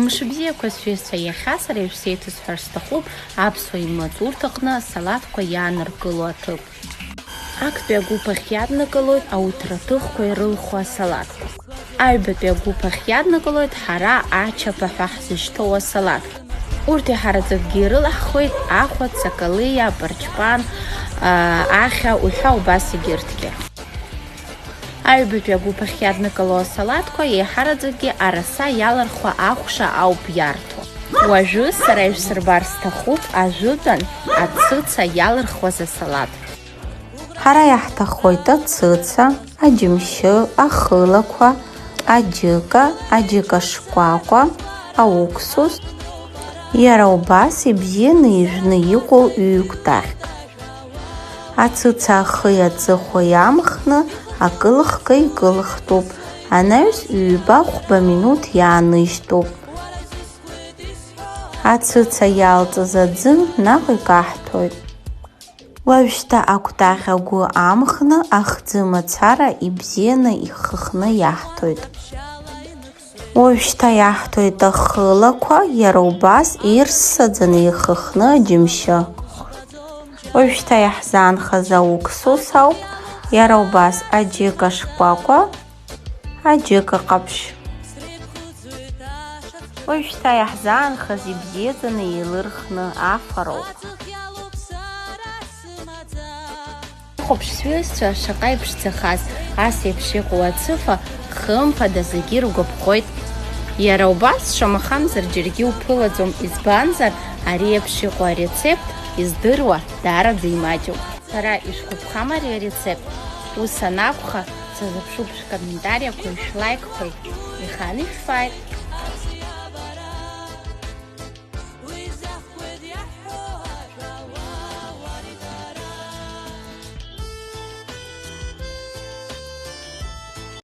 Мшыбзиақәа сҩызцәа, иахьа сара ишәсеиҭасҳәар сҭахуп аԥсуа имаҵурҭаҟны асалаҭқәа иааныркыло аҭыԥ. Актәи агәыԥ ахь иаднакылоит ауҭраҭыхқәа ирылху асалаҭқәа. Аҩбатәи агәыԥ ахь иаднакылоит ҳара ачаԥа ҳәа ҳзышьҭоу асалаҭқәа. Урҭ иҳараӡакгьы ирылаҳхуеит ахәа, цакалиа, апарчпан, ахьа уҳәа убас егьырҭгьы. Аҩбатәи агәыԥ ахь иаднакыло асалаҭқәа еиҳараӡакгьы араса иалархәа ахәша ауп иарҭо. Уажәы сара ишәсырбар сҭахуп ажәытәан ацыца иалырхуаз асалаҭ. Ҳара иаҳҭахоит ацыца, аџьымшьы, ахылақәа, аџьыка шкәакәа, ауксус, иара убас ибзианы ижәны иҟоу ҩ-кәтаӷьк. Ацыца ахи аҵыхәа иамхны акылыхга икылыхтәуп, анаҩс ҩба-хәба минуҭ иааныжьтәуп. Ацыца иалҵыз аӡы наҟ икаҳҭәоит. Уажәшьҭа акәтаӷь агәы амхны ахӡы мацара ибзианы ихыхны иаҳҭоит. Уажәшьҭа иаҳҭоит ахылақәа, иара убас ирссаӡаны ихыхны аџьымшьы. Уажәшьҭа иаҳзаанхаз ауксус ауп, иара убас аџьыка шкәакәа, аџьыка ҟаԥшь. Уажәшьҭа иаҳзаанхаз ибзиаӡаны еилырхны афароуп. Хәаԥшь сҩызцәа шаҟа иԥшӡахаз, ас еиԥш иҟоу ацыфа хымԥада зегьы иргәаԥхоит. Иара убас шамахамзар џьаргьы уԥылаӡом, избанзар ари еиԥш иҟоу арецепт издыруа даараӡа имаҷуп. Сара ишгәаԥхам ари арецепт, ус анакәха, сазыԥшуп шәкомментариақәеи шәлайкқәеи, иханы ишәфааит!